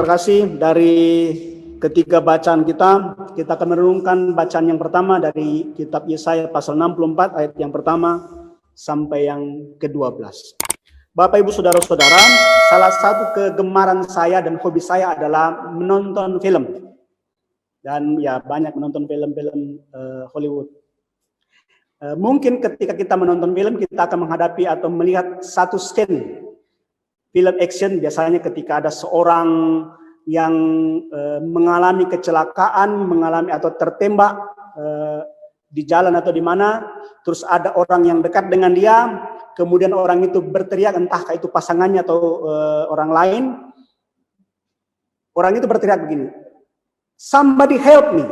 kasih. Dari ketiga bacaan kita akan merenungkan bacaan yang pertama dari kitab Yesaya pasal 64 ayat yang pertama sampai yang ke-12. Bapak Ibu Saudara-saudara, salah satu kegemaran saya dan hobi saya adalah menonton film. Dan ya banyak menonton film-film Hollywood. Mungkin ketika kita menonton film, kita akan menghadapi atau melihat satu scene film action, biasanya ketika ada seorang yang mengalami kecelakaan, mengalami atau tertembak di jalan atau di mana, terus ada orang yang dekat dengan dia, kemudian orang itu berteriak, entah itu pasangannya atau orang lain. Orang itu berteriak begini, "Somebody help me,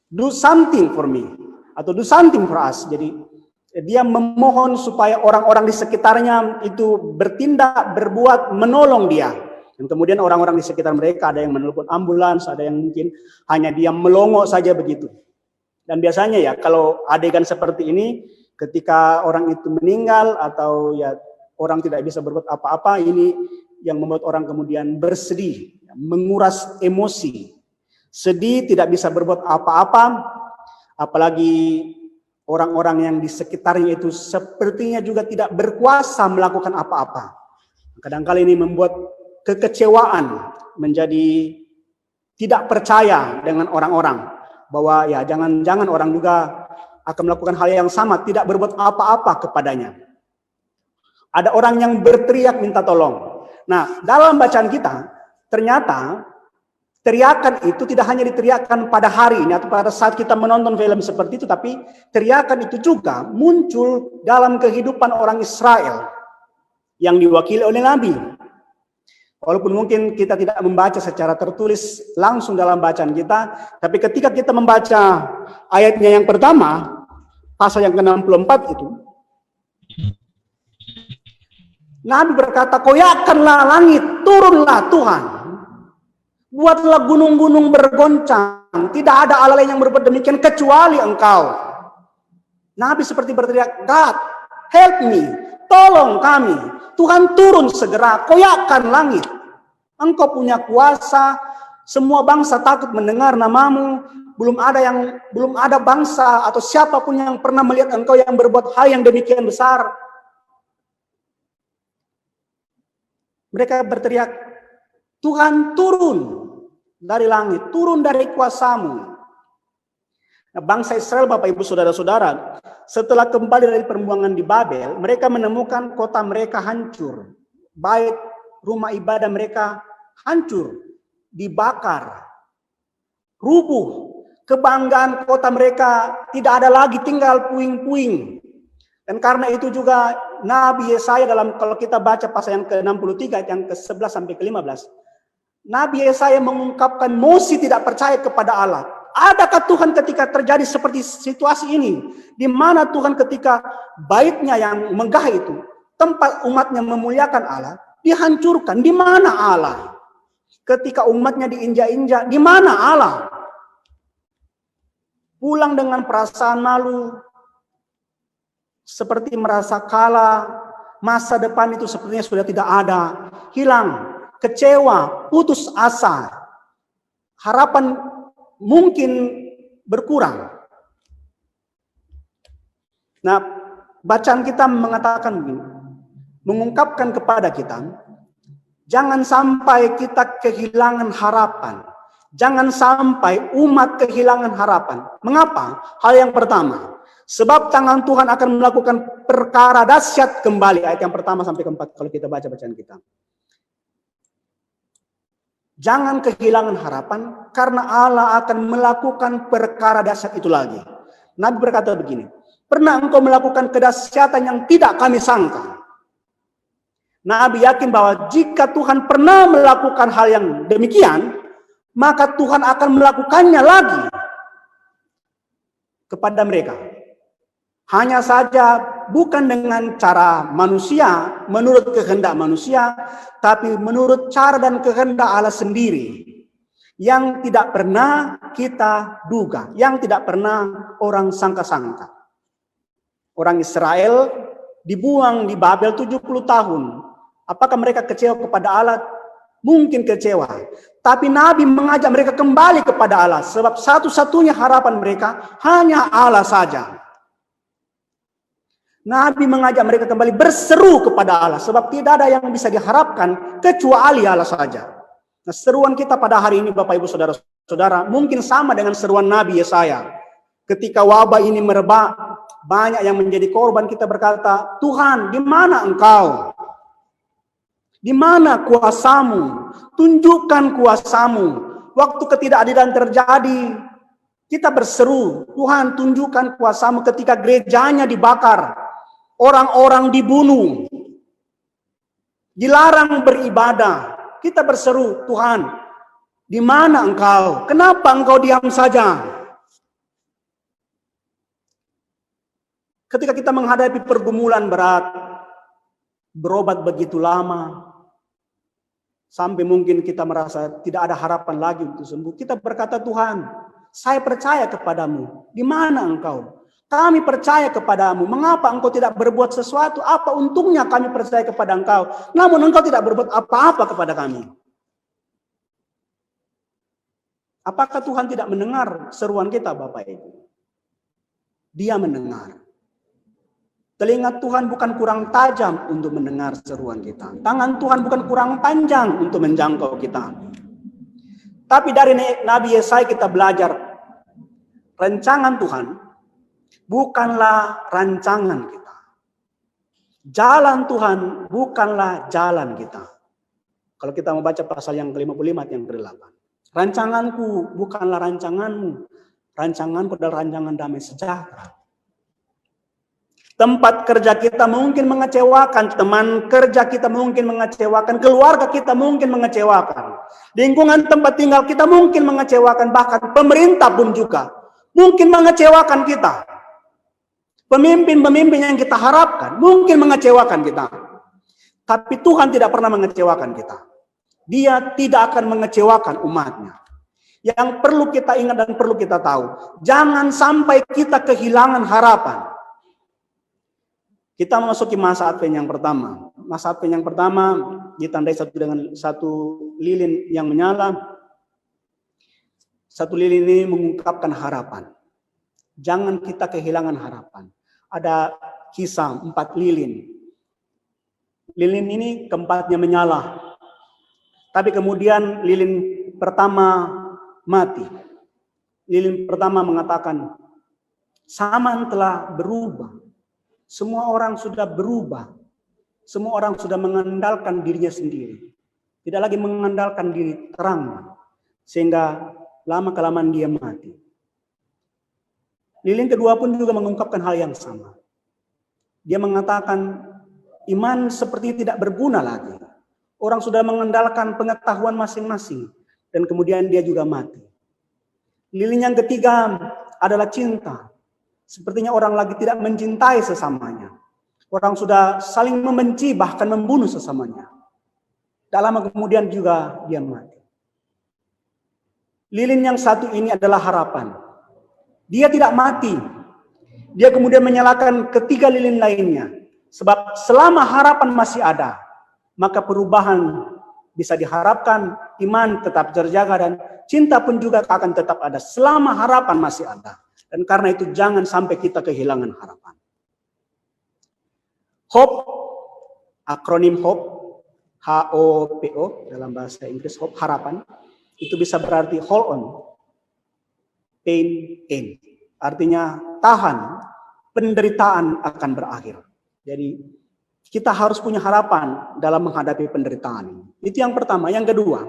do something for me," atau "do something for us." Jadi dia memohon supaya orang-orang di sekitarnya itu bertindak, berbuat, menolong dia. Dan kemudian orang-orang di sekitar mereka ada yang menelpon ambulans, ada yang mungkin hanya dia melongo saja begitu. Dan biasanya ya kalau adegan seperti ini, ketika orang itu meninggal atau ya orang tidak bisa berbuat apa-apa, ini yang membuat orang kemudian bersedih, menguras emosi. Sedih, tidak bisa berbuat apa-apa, apalagi orang-orang yang di sekitarnya itu sepertinya juga tidak berkuasa melakukan apa-apa. Kadang-kala ini membuat kekecewaan, menjadi tidak percaya dengan orang-orang. Bahwa ya jangan-jangan orang juga akan melakukan hal yang sama, tidak berbuat apa-apa kepadanya. Ada orang yang berteriak minta tolong. Nah, dalam bacaan kita, ternyata teriakan itu tidak hanya diteriakkan pada hari ini atau pada saat kita menonton film seperti itu, tapi teriakan itu juga muncul dalam kehidupan orang Israel yang diwakili oleh Nabi. Walaupun mungkin kita tidak membaca secara tertulis langsung dalam bacaan kita, tapi ketika kita membaca ayatnya yang pertama, pasal yang ke-64 itu, Nabi berkata, "Koyakkanlah langit, turunlah Tuhan. Buatlah gunung-gunung bergoncang. Tidak ada Allah lain yang berbuat demikian kecuali Engkau." Nabi seperti berteriak, "God, help me. Tolong kami. Tuhan turun segera. Koyakkan langit. Engkau punya kuasa. Semua bangsa takut mendengar namamu. Belum ada bangsa atau siapapun yang pernah melihat Engkau yang berbuat hal yang demikian besar." Mereka berteriak, "Tuhan turun dari langit, turun dari kuasamu." Nah, bangsa Israel, Bapak Ibu Saudara-saudara, setelah kembali dari pembuangan di Babel, mereka menemukan kota mereka hancur. Bait rumah ibadah mereka hancur, dibakar, rubuh. Kebanggaan kota mereka tidak ada lagi, tinggal puing-puing. Dan karena itu juga Nabi Yesaya dalam, kalau kita baca pasal yang ke-63, yang ke-11 sampai ke-15, Nabi Yesaya mengungkapkan Mose tidak percaya kepada Allah. Adakah Tuhan ketika terjadi seperti situasi ini, di mana Tuhan ketika baitnya yang megah itu, tempat umatnya memuliakan Allah, dihancurkan? Di mana Allah? Ketika umatnya diinjak-injak, di mana Allah? Pulang dengan perasaan malu, seperti merasa kalah, masa depan itu sepertinya sudah tidak ada, hilang, kecewa, putus asa, harapan mungkin berkurang. Nah, bacaan kita mengatakan begini, mengungkapkan kepada kita, jangan sampai kita kehilangan harapan, jangan sampai umat kehilangan harapan. Mengapa? Hal yang pertama, sebab tangan Tuhan akan melakukan perkara dahsyat kembali. Ayat yang pertama sampai keempat kalau kita baca bacaan kita. Jangan kehilangan harapan karena Allah akan melakukan perkara dahsyat itu lagi. Nabi berkata begini, "Pernah engkau melakukan kedahsyatan yang tidak kami sangka?" Nabi yakin bahwa jika Tuhan pernah melakukan hal yang demikian, maka Tuhan akan melakukannya lagi kepada mereka. Hanya saja bukan dengan cara manusia, menurut kehendak manusia, tapi menurut cara dan kehendak Allah sendiri. Yang tidak pernah kita duga, yang tidak pernah orang sangka-sangka. Orang Israel dibuang di Babel 70 tahun. Apakah mereka kecewa kepada Allah? mungkin kecewa. Tapi Nabi mengajak mereka kembali kepada Allah. Sebab satu-satunya harapan mereka hanya Allah saja. Nabi mengajak mereka kembali berseru kepada Allah. Sebab tidak ada yang bisa diharapkan kecuali Allah saja. Nah, seruan kita pada hari ini Bapak Ibu Saudara-saudara mungkin sama dengan seruan Nabi Yesaya. Ketika wabah ini merebak, banyak yang menjadi korban, kita berkata, Tuhan, di mana Engkau? Di mana kuasamu? Tunjukkan kuasamu. Waktu ketidakadilan terjadi, kita berseru, Tuhan tunjukkan kuasamu. Ketika gerejanya dibakar, orang-orang dibunuh, dilarang beribadah, kita berseru, Tuhan, di mana Engkau? Kenapa Engkau diam saja? Ketika kita menghadapi pergumulan berat, berobat begitu lama, sampai mungkin kita merasa tidak ada harapan lagi untuk sembuh, kita berkata, Tuhan, saya percaya kepadamu. Di mana Engkau? Kami percaya kepadamu. Mengapa Engkau tidak berbuat sesuatu? Apa untungnya kami percaya kepada Engkau, namun Engkau tidak berbuat apa-apa kepada kami? Apakah Tuhan tidak mendengar seruan kita, Bapak Ibu? Dia mendengar. Telinga Tuhan bukan kurang tajam untuk mendengar seruan kita. Tangan Tuhan bukan kurang panjang untuk menjangkau kita. Tapi dari Nabi Yesaya kita belajar, rancangan Tuhan bukanlah rancangan kita. Jalan Tuhan bukanlah jalan kita. Kalau kita membaca pasal yang ke-55 yang ke-8. Rancanganku bukanlah rancanganmu. Rancanganku adalah rancangan damai sejahtera. Tempat kerja kita mungkin mengecewakan, teman kerja kita mungkin mengecewakan, keluarga kita mungkin mengecewakan, lingkungan tempat tinggal kita mungkin mengecewakan, bahkan pemerintah pun juga mungkin mengecewakan kita. Pemimpin-pemimpin yang kita harapkan mungkin mengecewakan kita. Tapi Tuhan tidak pernah mengecewakan kita. Dia tidak akan mengecewakan umatnya. Yang perlu kita ingat dan perlu kita tahu, jangan sampai kita kehilangan harapan. Kita memasuki masa Advent yang pertama. Masa Advent yang pertama ditandai satu lilin yang menyala. Satu lilin ini mengungkapkan harapan. Jangan kita kehilangan harapan. Ada kisah 4 lilin. Lilin ini keempatnya menyala. Tapi kemudian lilin pertama mati. Lilin pertama mengatakan, zaman telah berubah. Semua orang sudah berubah. Semua orang sudah mengandalkan dirinya sendiri. Tidak lagi mengandalkan diri terang. Sehingga lama-kelamaan dia mati. Lilin kedua pun juga mengungkapkan hal yang sama. Dia mengatakan iman seperti tidak berguna lagi. Orang sudah mengandalkan pengetahuan masing-masing. Dan kemudian dia juga mati. Lilin yang ketiga adalah cinta. Sepertinya orang lagi tidak mencintai sesamanya. Orang sudah saling membenci, bahkan membunuh sesamanya. Tak lama kemudian juga dia mati. Lilin yang satu ini adalah harapan. Dia tidak mati. Dia kemudian menyalakan ketiga lilin lainnya. Sebab selama harapan masih ada, maka perubahan bisa diharapkan, iman tetap terjaga, dan cinta pun juga akan tetap ada selama harapan masih ada. Dan karena itu jangan sampai kita kehilangan harapan. Hope, akronim hope, HOPO dalam bahasa Inggris, hope, harapan, itu bisa berarti hold on, pain end. Artinya tahan, penderitaan akan berakhir. Jadi kita harus punya harapan dalam menghadapi penderitaan ini. Itu yang pertama. Yang kedua,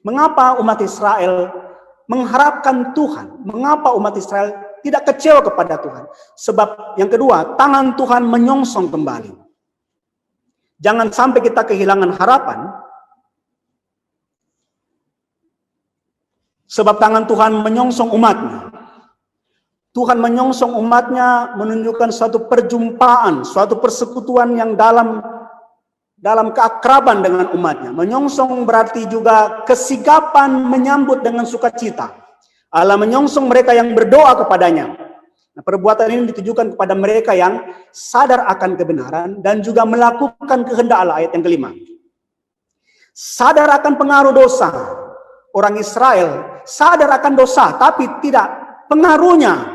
mengapa umat Israel mengharapkan Tuhan? Mengapa umat Israel tidak kecewa kepada Tuhan? Sebab yang kedua, tangan Tuhan menyongsong kembali. Jangan sampai kita kehilangan harapan. Sebab tangan Tuhan menyongsong umatnya. Tuhan menyongsong umatnya menunjukkan suatu perjumpaan, suatu persekutuan yang dalam keakraban dengan umatnya. Menyongsong berarti juga kesigapan menyambut dengan sukacita. Allah menyongsong mereka yang berdoa kepadanya. Nah, perbuatan ini ditujukan kepada mereka yang sadar akan kebenaran dan juga melakukan kehendak Allah, ayat yang kelima. sadar akan pengaruh dosa. Orang Israel sadar akan dosa, tapi tidak pengaruhnya.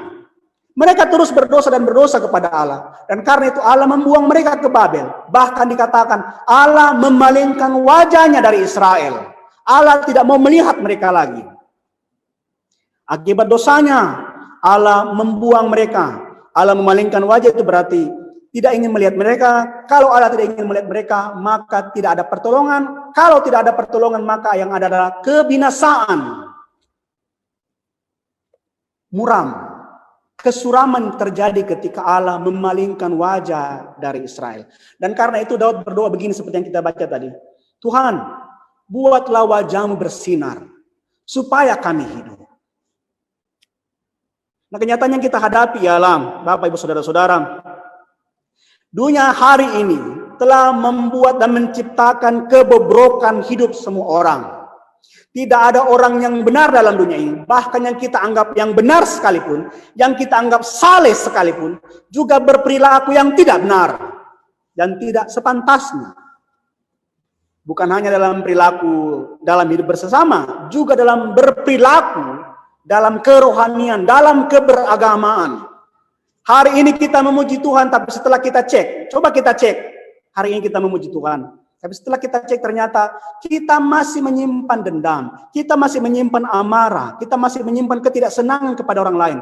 Mereka terus berdosa dan berdosa kepada Allah. Dan karena itu Allah membuang mereka ke Babel. Bahkan dikatakan Allah memalingkan wajahnya dari Israel. Allah tidak mau melihat mereka lagi. Akibat dosanya Allah membuang mereka. Allah memalingkan wajah, itu berarti tidak ingin melihat mereka. Kalau Allah tidak ingin melihat mereka, maka tidak ada pertolongan. Kalau tidak ada pertolongan, maka yang ada adalah kebinasaan. Muram. Kesuraman terjadi ketika Allah memalingkan wajah dari Israel. Dan karena itu Daud berdoa begini seperti yang kita baca tadi. Tuhan, buatlah wajahmu bersinar, supaya kami hidup. Nah, kenyataan yang kita hadapi ialah, Bapak Ibu Saudara-saudara, dunia hari ini telah membuat dan menciptakan kebobrokan hidup semua orang. Tidak ada orang yang benar dalam dunia ini. Bahkan yang kita anggap yang benar sekalipun, yang kita anggap saleh sekalipun, juga berperilaku yang tidak benar dan tidak sepantasnya. Bukan hanya dalam perilaku dalam hidup bersama, juga dalam berperilaku, dalam kerohanian, dalam keberagamaan. Hari ini kita memuji Tuhan, tapi setelah kita cek, coba kita cek, hari ini kita memuji Tuhan. Tapi setelah kita cek ternyata kita masih menyimpan dendam, kita masih menyimpan amarah, kita masih menyimpan ketidaksenangan kepada orang lain.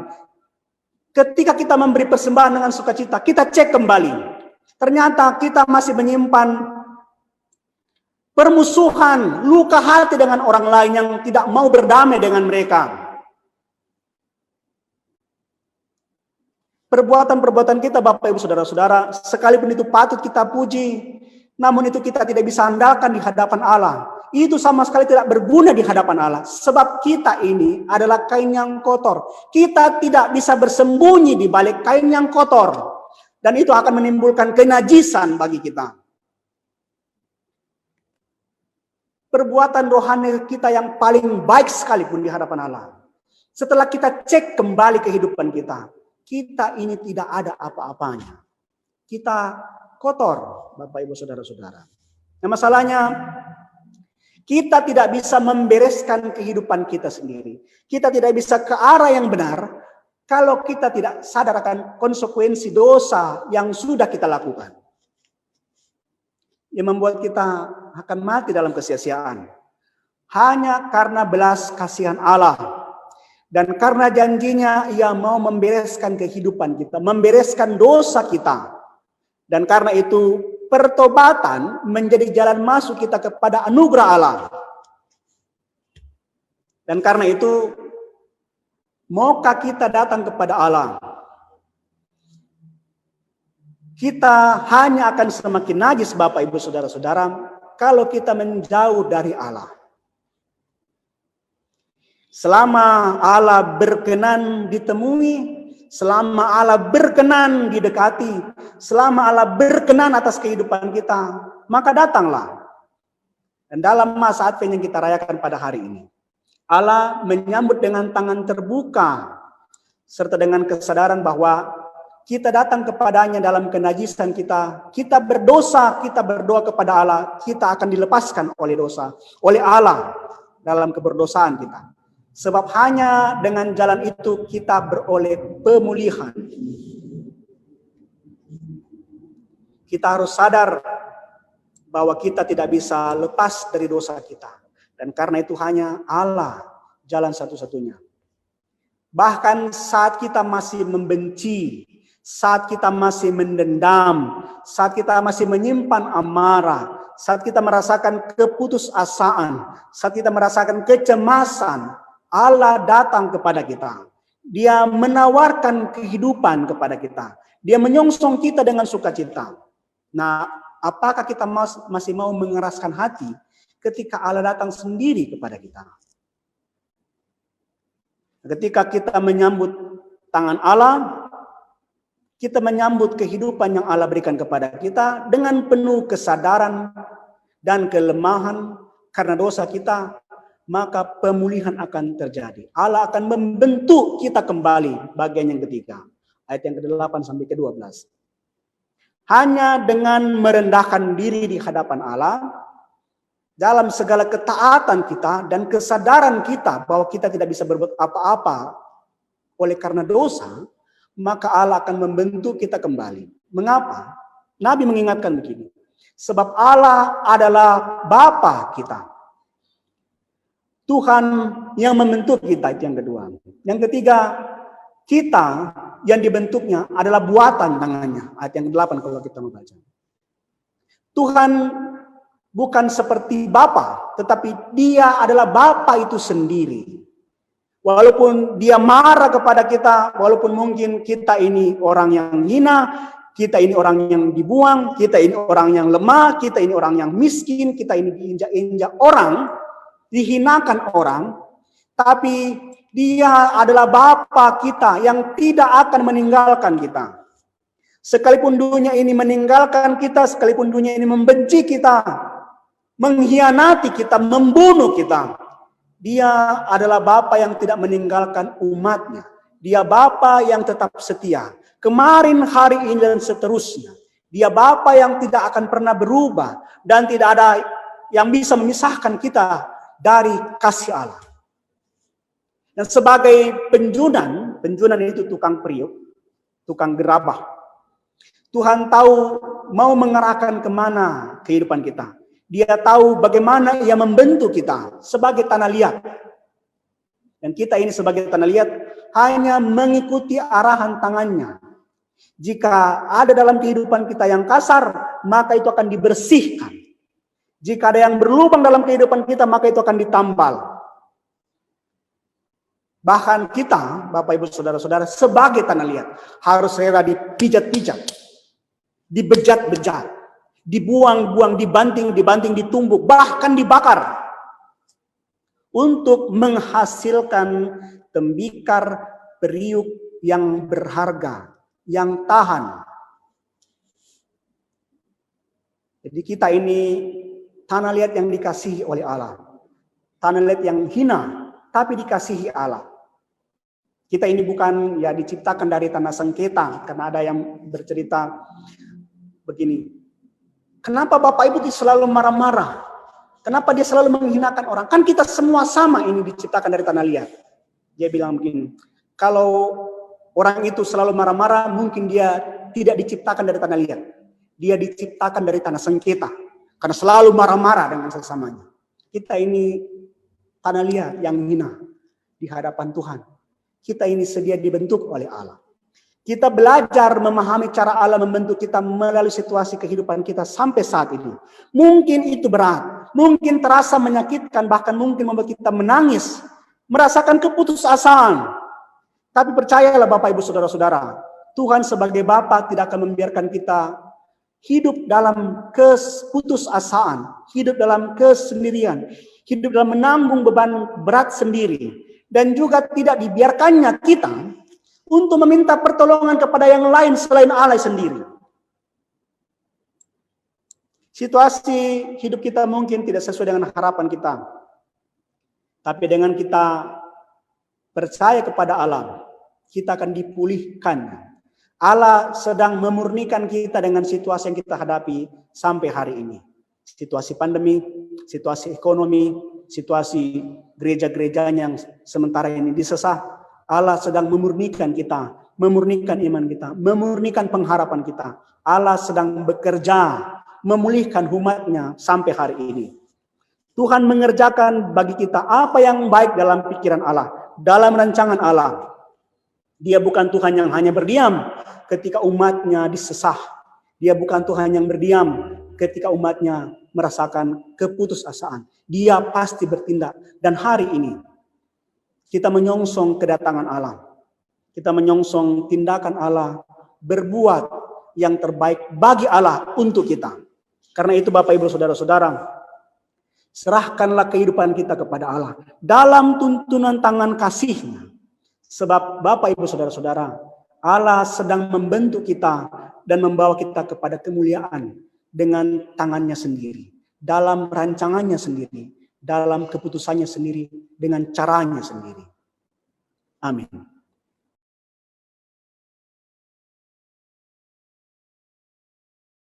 Ketika kita memberi persembahan dengan sukacita, kita cek kembali. Ternyata kita masih menyimpan permusuhan, luka hati dengan orang lain yang tidak mau berdamai dengan mereka. Perbuatan-perbuatan kita, Bapak Ibu Saudara-saudara, sekalipun itu patut kita puji, namun itu kita tidak bisa andalkan di hadapan Allah. Itu sama sekali tidak berguna di hadapan Allah. Sebab kita ini adalah kain yang kotor. Kita tidak bisa bersembunyi di balik kain yang kotor. Dan itu akan menimbulkan kenajisan bagi kita. Perbuatan rohani kita yang paling baik sekalipun di hadapan Allah. Setelah kita cek kembali kehidupan kita, kita ini tidak ada apa-apanya. Kita kotor, Bapak Ibu Saudara-saudara. Nah, masalahnya kita tidak bisa membereskan kehidupan kita sendiri. Kita tidak bisa ke arah yang benar kalau kita tidak sadar akan konsekuensi dosa yang sudah kita lakukan. Yang membuat kita akan mati dalam kesia-siaan. Hanya karena belas kasihan Allah. Dan karena janjinya Ia mau membereskan kehidupan kita, membereskan dosa kita. Dan karena itu pertobatan menjadi jalan masuk kita kepada anugerah Allah. Dan karena itu maukah kita datang kepada Allah? Kita hanya akan semakin najis, Bapak Ibu Saudara-saudara, kalau kita menjauh dari Allah. Selama Allah berkenan ditemui, selama Allah berkenan didekati, selama Allah berkenan atas kehidupan kita, maka datanglah. Dan dalam masa Advent yang kita rayakan pada hari ini, Allah menyambut dengan tangan terbuka, serta dengan kesadaran bahwa kita datang kepadanya dalam kenajisan kita, kita berdosa, kita berdoa kepada Allah, kita akan dilepaskan oleh dosa, oleh Allah dalam keberdosaan kita. Sebab hanya dengan jalan itu kita beroleh pemulihan. Kita harus sadar bahwa kita tidak bisa lepas dari dosa kita. Dan karena itu hanya Allah jalan satu-satunya. Bahkan saat kita masih membenci, saat kita masih mendendam, saat kita masih menyimpan amarah, saat kita merasakan keputusasaan, saat kita merasakan kecemasan, Allah datang kepada kita. Dia menawarkan kehidupan kepada kita. Dia menyongsong kita dengan sukacita. Nah, apakah kita masih mau mengeraskan hati ketika Allah datang sendiri kepada kita? Ketika kita menyambut tangan Allah, kita menyambut kehidupan yang Allah berikan kepada kita dengan penuh kesadaran dan kelemahan karena dosa kita, maka pemulihan akan terjadi. Allah akan membentuk kita kembali, bagian yang ketiga. Ayat yang ke-8 sampai ke-12. Hanya dengan merendahkan diri di hadapan Allah, dalam segala ketaatan kita dan kesadaran kita bahwa kita tidak bisa berbuat apa-apa oleh karena dosa, maka Allah akan membentuk kita kembali. Mengapa? Nabi mengingatkan begini, sebab Allah adalah Bapa kita. Tuhan yang membentuk kita, itu yang kedua. Yang ketiga, kita yang dibentuknya adalah buatan tangannya. Ayat yang ke-8 kalau kita membaca. Tuhan bukan seperti Bapa, tetapi Dia adalah Bapa itu sendiri. Walaupun Dia marah kepada kita, walaupun mungkin kita ini orang yang hina, kita ini orang yang dibuang, kita ini orang yang lemah, kita ini orang yang miskin, kita ini diinjak-injak orang, dihinakan orang, tapi Dia adalah Bapa kita yang tidak akan meninggalkan kita. Sekalipun dunia ini meninggalkan kita, sekalipun dunia ini membenci kita, mengkhianati kita, membunuh kita, Dia adalah Bapa yang tidak meninggalkan umatnya. Dia Bapa yang tetap setia. Kemarin, hari ini, dan seterusnya. Dia Bapa yang tidak akan pernah berubah. Dan tidak ada yang bisa memisahkan kita dari kasih Allah. Dan sebagai penjunan itu tukang periuk, tukang gerabah. Tuhan tahu mau mengarahkan kemana kehidupan kita. Dia tahu bagaimana Ia membentuk kita sebagai tanah liat. Dan kita ini sebagai tanah liat hanya mengikuti arahan tangannya. Jika ada dalam kehidupan kita yang kasar, maka itu akan dibersihkan. Jika ada yang berlubang dalam kehidupan kita, maka itu akan ditambal. Bahkan kita, Bapak Ibu Saudara-saudara, sebagai tanah liat harus rela dipijat-pijat, dibejat-bejat, dibuang-buang, dibanting, ditumbuk, bahkan dibakar untuk menghasilkan tembikar periuk yang berharga, yang tahan. Jadi kita ini tanah liat yang dikasihi oleh Allah, tanah liat yang hina tapi dikasihi Allah. Kita ini bukan diciptakan dari tanah sengketa, karena ada yang bercerita begini, kenapa Bapak Ibu selalu marah-marah? Kenapa dia selalu menghinakan orang? Kan kita semua sama ini diciptakan dari tanah liat. Dia bilang begini, kalau orang itu selalu marah-marah, mungkin dia tidak diciptakan dari tanah liat. Dia diciptakan dari tanah sengketa. Karena selalu marah-marah dengan sesamanya. Kita ini tanah liat yang hina di hadapan Tuhan. Kita ini sedia dibentuk oleh Allah. Kita belajar memahami cara Allah membentuk kita melalui situasi kehidupan kita sampai saat ini. Mungkin itu berat, mungkin terasa menyakitkan, bahkan mungkin membuat kita menangis, merasakan keputusasaan. Tapi percayalah Bapak Ibu Saudara-saudara, Tuhan sebagai Bapa tidak akan membiarkan kita hidup dalam keputusasaan, hidup dalam kesendirian, hidup dalam menanggung beban berat sendiri. Dan juga tidak dibiarkannya kita untuk meminta pertolongan kepada yang lain selain Allah sendiri. Situasi hidup kita mungkin tidak sesuai dengan harapan kita. Tapi dengan kita percaya kepada Allah, kita akan dipulihkan. Allah sedang memurnikan kita dengan situasi yang kita hadapi sampai hari ini. Situasi pandemi, situasi ekonomi, situasi gereja-gerejanya yang sementara ini disesah. Allah sedang memurnikan kita, memurnikan iman kita, memurnikan pengharapan kita. Allah sedang bekerja, memulihkan umatnya sampai hari ini. Tuhan mengerjakan bagi kita apa yang baik dalam pikiran Allah, dalam rancangan Allah. Dia bukan Tuhan yang hanya berdiam ketika umatnya disesah. Dia bukan Tuhan yang berdiam ketika umatnya merasakan keputusasaan. Dia pasti bertindak. Dan hari ini kita menyongsong kedatangan Allah. Kita menyongsong tindakan Allah berbuat yang terbaik bagi Allah untuk kita. Karena itu Bapak Ibu Saudara-saudara, serahkanlah kehidupan kita kepada Allah dalam tuntunan tangan kasih-Nya. Sebab Bapak Ibu Saudara-saudara, Allah sedang membentuk kita dan membawa kita kepada kemuliaan dengan tangannya sendiri, dalam rancangannya sendiri, dalam keputusannya sendiri, dengan caranya sendiri. Amin.